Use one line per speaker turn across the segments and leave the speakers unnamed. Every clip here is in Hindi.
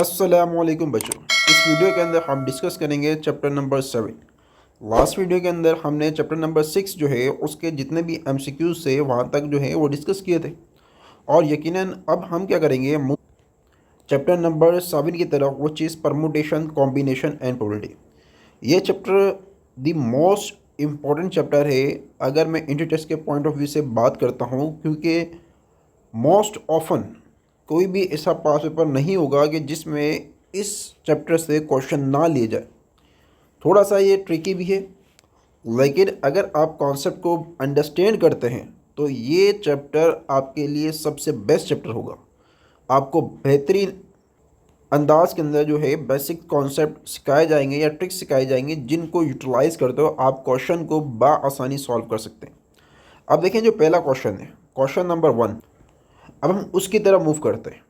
अस्सलामुअलैकुम बच्चों, इस वीडियो के अंदर हम डिस्कस करेंगे चैप्टर नंबर 7। लास्ट वीडियो के अंदर हमने चैप्टर नंबर 6 जो है उसके जितने भी एमसीक्यूज थे वहाँ तक जो है वो डिस्कस किए थे। और यकीनन अब हम क्या करेंगे चैप्टर नंबर 7 की तरफ, वो चीज़ परमुटेशन, कॉम्बिनेशन एंड प्रोबेबिलिटी। ये chapter the most important chapter है अगर मैं इंटर टेस्ट के पॉइंट ऑफ व्यू से बात करता हूँ, क्योंकि मोस्ट ऑफन कोई भी ऐसा पास पेपर नहीं होगा कि जिसमें इस चैप्टर से क्वेश्चन ना लिए जाए। थोड़ा सा ये ट्रिकी भी है, लेकिन अगर आप कॉन्सेप्ट को अंडरस्टैंड करते हैं तो ये चैप्टर आपके लिए सबसे बेस्ट चैप्टर होगा। आपको बेहतरीन अंदाज के अंदर जो है बेसिक कॉन्सेप्ट सिखाए जाएंगे या ट्रिक्स सिखाए जाएंगे, जिनको यूटिलाइज करते हो आप क्वेश्चन को बआसानी सॉल्व कर सकते हैं। अब देखें, जो पहला क्वेश्चन है, क्वेश्चन नंबर 1। अब हम उसकी तरफ मूव करते हैं।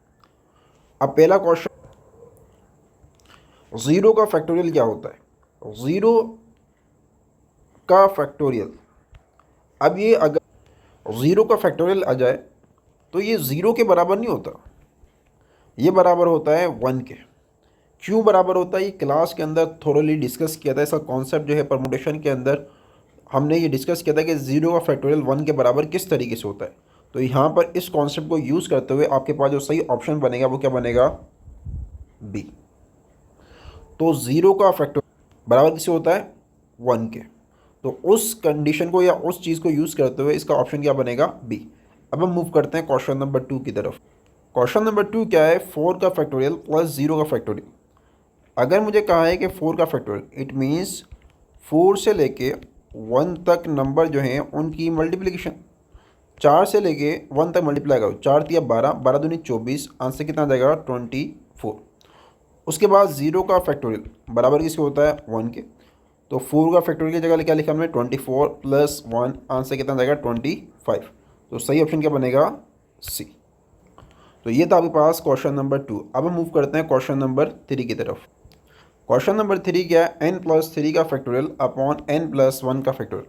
अब पहला क्वेश्चन, ज़ीरो का फैक्टोरियल क्या होता है? ज़ीरो का फैक्टोरियल, अब ये अगर ज़ीरो का फैक्टोरियल आ जाए तो ये ज़ीरो के बराबर नहीं होता, ये बराबर होता है 1 के। क्यों बराबर होता है? ये क्लास के अंदर थोरली डिस्कस किया था। इसका कॉन्सेप्ट जो है परमुटेशन के अंदर हमने ये डिस्कस किया था कि ज़ीरो का फैक्टोरियल 1 के बराबर किस तरीके से होता है। तो यहाँ पर इस कॉन्सेप्ट को यूज़ करते हुए आपके पास जो सही ऑप्शन बनेगा वो क्या बनेगा? बी। तो ज़ीरो का फैक्टर बराबर किससे होता है? 1 के। तो उस कंडीशन को या उस चीज़ को यूज़ करते हुए इसका ऑप्शन क्या बनेगा? बी। अब हम मूव करते हैं क्वेश्चन नंबर 2 की तरफ। क्वेश्चन नंबर 2 क्या है? 4 का फैक्टोरियल प्लस 0 का फैक्टोरियल। अगर मुझे कहा है कि 4 का फैक्टोरियल, इट मीन्स 4 से लेके 1 तक नंबर जो हैं उनकी मल्टीप्लिकेशन, 4 से लेके 1 तक मल्टीप्लाई करो। 4 तिया 12, 12 दूनी 24, आंसर कितना आ जाएगा? 24। उसके बाद ज़ीरो का फैक्टोरियल बराबर किसके होता है? 1 के। तो 4 का फैक्टोरियल की जगह क्या लिखा हमने? 24 प्लस 1, आंसर कितना आ जाएगा? 25। तो सही ऑप्शन क्या बनेगा? सी। तो ये था आपके पास क्वेश्चन नंबर 2। अब हम मूव करते हैं क्वेश्चन नंबर 3 की तरफ। क्वेश्चन नंबर 3 क्या है? n+3 का फैक्टोरियल अपॉन n+1 का फैक्टोरियल।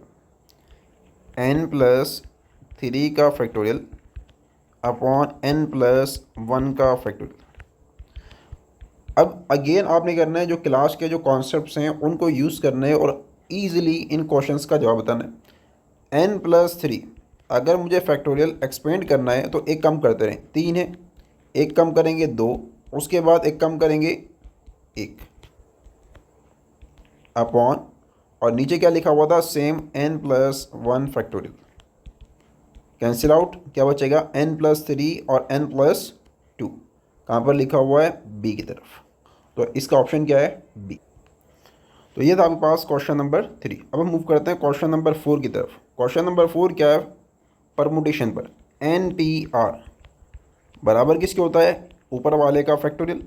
n+3 का फैक्टोरियल अपॉन n+1 का फैक्टोरियल। अब अगेन आपने करना है, जो क्लास के जो कॉन्सेप्ट्स हैं उनको यूज़ करना है और ईजिली इन क्वेश्चंस का जवाब बताना है। n+3 अगर मुझे फैक्टोरियल एक्सपेंड करना है तो एक कम करते रहें, 3 है, एक कम करेंगे 2, उसके बाद एक कम करेंगे 1 अपॉन, और नीचे क्या लिखा हुआ था? Same n+1 factorial. Cancel out, क्या बचेगा? n+3 और n+2 कहाँ पर लिखा हुआ है? बी की तरफ। तो इसका ऑप्शन क्या है? बी। तो ये था आपके पास क्वेश्चन नंबर 3। अब हम मूव करते हैं क्वेश्चन नंबर 4 की तरफ। क्वेश्चन नंबर 4 क्या है? परमुटेशन पर NPR बराबर किसके होता है? ऊपर वाले का फैक्टोरियल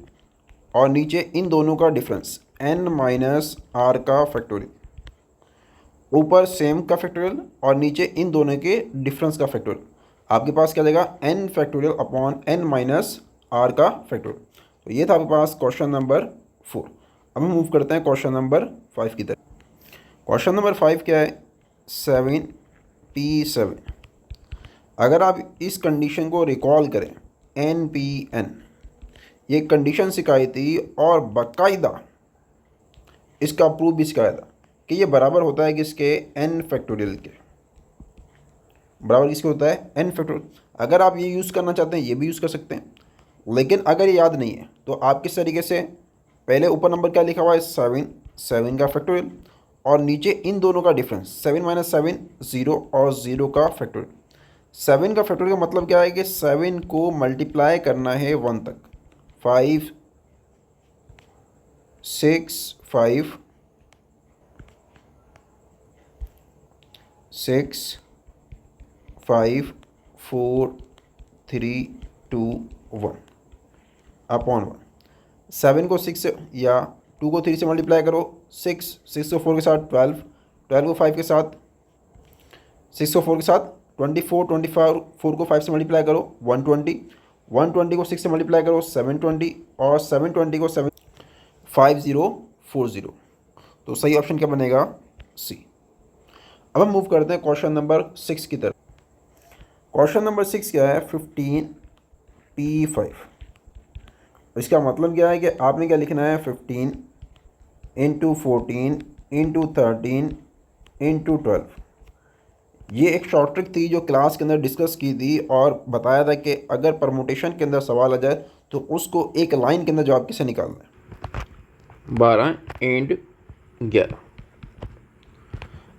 और नीचे इन दोनों का डिफरेंस n-r का फैक्टोरियल। ऊपर सेम का फैक्टोरियल और नीचे इन दोनों के डिफरेंस का फैक्टोरियल। आपके पास क्या देगा? n फैक्टोरियल अपॉन n-r का फैक्टोरियल। तो ये था आपके पास क्वेश्चन नंबर 4। अब हम मूव करते हैं क्वेश्चन नंबर 5 की तरफ। क्वेश्चन नंबर 5 क्या है? 7p7। अगर आप इस कंडीशन को रिकॉल करें, NPN, ये कंडीशन सिखाई थी और बाकायदा इसका प्रूफ भी सिखाया था कि ये बराबर होता है किसके? n फैक्टोरियल के। बराबर किसके होता है? n factorial. अगर आप ये यूज़ करना चाहते हैं ये भी यूज़ कर सकते हैं, लेकिन अगर ये याद नहीं है तो आप किस तरीके से, पहले ऊपर नंबर क्या लिखा हुआ है? 7 का फैक्टोरियल और नीचे इन दोनों का डिफरेंस 7 - 7 0 और 0 का फैक्टोरियल। 7 का फैक्टोरियल का मतलब क्या है कि 7 को मल्टीप्लाई करना है 1 तक। 5 6 5 6 5 4 3 2 1 अपॉन 1। 7 को 6 से या 2 को 3 से मल्टीप्लाई करो, 6 को 4 के साथ 12, 12 को 5 के साथ, 6 को 4 के साथ 24, 25 4 को 5 से मल्टीप्लाई करो 120, 120 को 6 से मल्टीप्लाई करो 720 और 720 को 5040। तो सही ऑप्शन क्या बनेगा? सी। अब हम मूव करते हैं क्वेश्चन नंबर 6 की तरफ। क्वेश्चन नंबर 6 क्या है? 15p5। इसका मतलब क्या है कि आपने क्या लिखना है, 15 इंटू 14 इंटू 13 इंटू 12। ये एक शॉर्ट ट्रिक थी जो क्लास के अंदर डिस्कस की थी और बताया था कि अगर परमुटेशन के अंदर सवाल आ जाए तो उसको एक लाइन के अंदर जवाब कैसे निकालना है। 12 एंड 11।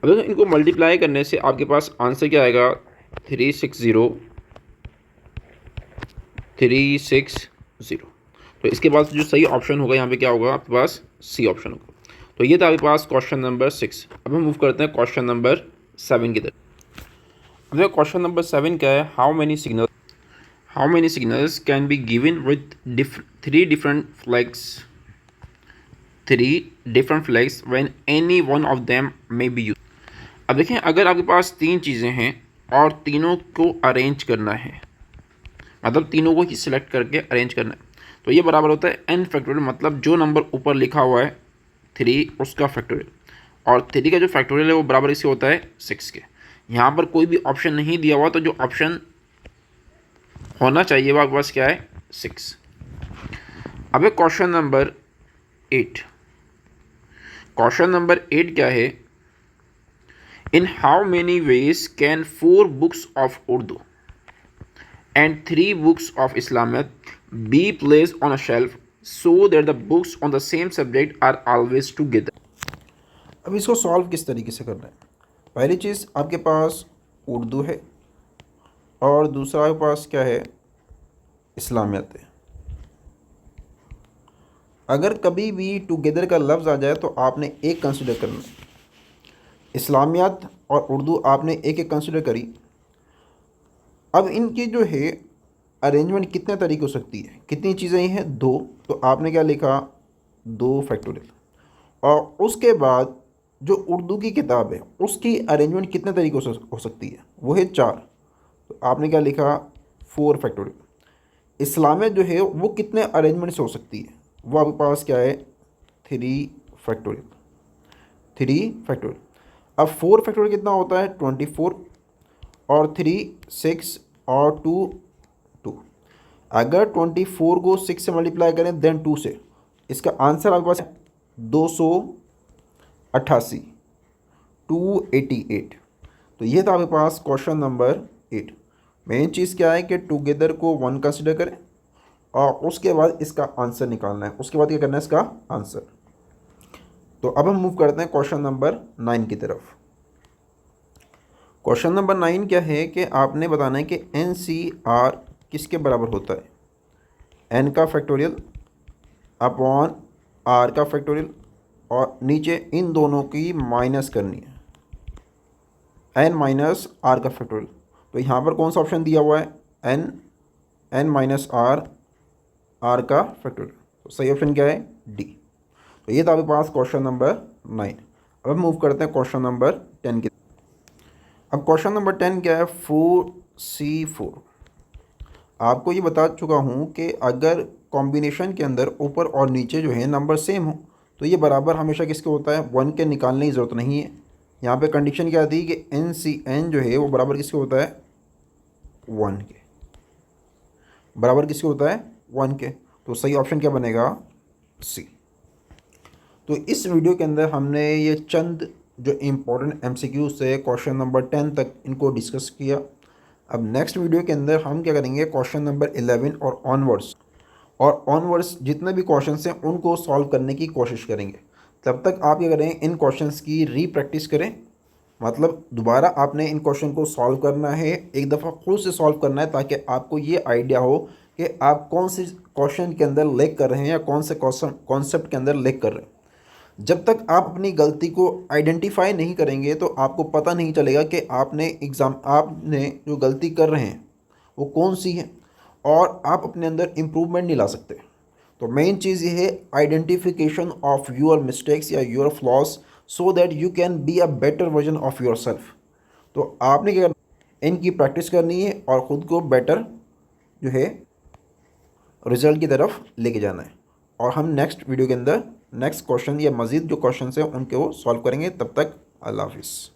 अब देखो इनको मल्टीप्लाई करने से आपके पास आंसर क्या आएगा, 360। तो इसके बाद जो सही ऑप्शन होगा यहाँ पे क्या होगा, आपके पास सी ऑप्शन होगा। तो ये था आपके पास क्वेश्चन नंबर 6। अब हम मूव करते हैं क्वेश्चन नंबर 7 की तरफ। अब देखो क्वेश्चन नंबर 7 क्या है, how many signals can be given with three different flags when any one of them may be use. अब देखें, अगर आपके पास तीन चीज़ें हैं और तीनों को अरेंज करना है, मतलब तीनों को ही सिलेक्ट करके अरेंज करना है, तो ये बराबर होता है n फैक्टोरियल, मतलब जो नंबर ऊपर लिखा हुआ है 3 उसका फैक्टोरियल, और 3 का जो फैक्टोरियल है वो बराबर इससे होता है 6 के। यहाँ पर कोई भी ऑप्शन नहीं दिया हुआ, तो जो ऑप्शन होना चाहिए वो आपके पास क्या है, 6। अब है क्वेश्चन नंबर 8। क्वेश्चन नंबर 8 क्या है, in how many ways can 4 books of Urdu and 3 books of Islamic be placed on a shelf so that the books on the same subject are always together। अब इसको सॉल्व किस तरीके से करना है। पहली चीज़ आपके पास उर्दू है और दूसरा आपके पास क्या है, इस्लामियत है। अगर कभी भी टुगेदर का लफ्ज़ आ जाए तो आपने एक कंसिडर करना है, इस्लामियत और उर्दू आपने एक एक कंसिडर करी। अब इनकी जो है अरेंजमेंट कितने तरीके हो सकती है, कितनी चीज़ें हैं, 2, तो आपने क्या लिखा, 2 फैक्टोरियल। और उसके बाद जो उर्दू की किताब है उसकी अरेंजमेंट कितने तरीके से हो सकती है, वो है 4, तो आपने क्या लिखा, 4 फैक्टोरियल। इस्लामियत जो है वो कितने अरेंजमेंट से हो सकती है, वो आपके पास क्या है, 3 फैक्टोरियल। 3 फैक्टोरियल। अब 4 फैक्टोरियल कितना होता है, 24, और 3 6 और 2 2। अगर 24 को 6 से मल्टीप्लाई करें देन 2 से, इसका आंसर आपके पास 288, 288। तो ये था आपके पास क्वेश्चन नंबर 8। मेन चीज़ क्या है कि टुगेदर को 1 कंसिडर करें और उसके बाद इसका आंसर निकालना है, उसके बाद क्या करना है, इसका आंसर। तो अब हम मूव करते हैं क्वेश्चन नंबर 9 की तरफ। क्वेश्चन नंबर 9 क्या है कि आपने बताना है कि NCR किसके बराबर होता है, n का फैक्टोरियल अपॉन r का फैक्टोरियल, और नीचे इन दोनों की माइनस करनी है, n माइनस r का फैक्टोरियल। तो यहाँ पर कौन सा ऑप्शन दिया हुआ है, n माइनस r का फैक्टोरियल। तो सही ऑप्शन क्या है, डी। तो ये था आपके पास क्वेश्चन नंबर 9। अब मूव करते हैं क्वेश्चन नंबर 10 की। अब क्वेश्चन नंबर 10 क्या है, 4C4। आपको ये बता चुका हूँ कि अगर कॉम्बिनेशन के अंदर ऊपर और नीचे जो है नंबर सेम हो तो ये बराबर हमेशा किसके होता है, 1 के निकालने की ज़रूरत नहीं है। यहाँ पे कंडीशन क्या थी कि NCN जो है वो बराबर किसके होता है, 1 के, बराबर किसके होता है, 1 के। तो सही ऑप्शन क्या बनेगा, सी। तो इस वीडियो के अंदर हमने ये चंद जो इम्पोर्टेंट MCQ से क्वेश्चन नंबर 10 तक इनको डिस्कस किया। अब नेक्स्ट वीडियो के अंदर हम क्या करेंगे, क्वेश्चन नंबर 11 और ऑनवर्ड्स जितने भी क्वेश्चंस हैं उनको सॉल्व करने की कोशिश करेंगे। तब तक आप क्या करें, इन क्वेश्चंस की री-प्रैक्टिस करें, मतलब दोबारा आपने इन क्वेश्चन को सॉल्व करना है, एक दफ़ा खुद से सॉल्व करना है, ताकि आपको ये आइडिया हो कि आप कौन से क्वेश्चन के अंदर लैग कर रहे हैं या कौन से कॉन्सेप्ट के अंदर लैग कर रहे हैं। जब तक आप अपनी गलती को आइडेंटिफाई नहीं करेंगे तो आपको पता नहीं चलेगा कि आपने जो गलती कर रहे हैं वो कौन सी है, और आप अपने अंदर इम्प्रूवमेंट नहीं ला सकते। तो मेन चीज़ ये है आइडेंटिफिकेशन ऑफ योर मिस्टेक्स या your flaws, so that you can be a better version of your self. तो आपने क्या करना, इनकी प्रैक्टिस करनी है और ख़ुद को बेटर जो है रिजल्ट की तरफ लेके जाना है। और हम नेक्स्ट वीडियो के अंदर नेक्स्ट क्वेश्चन या मज़ीद जो क्वेश्चन हैं उनको सॉल्व करेंगे। तब तक अल्लाह हाफिज़।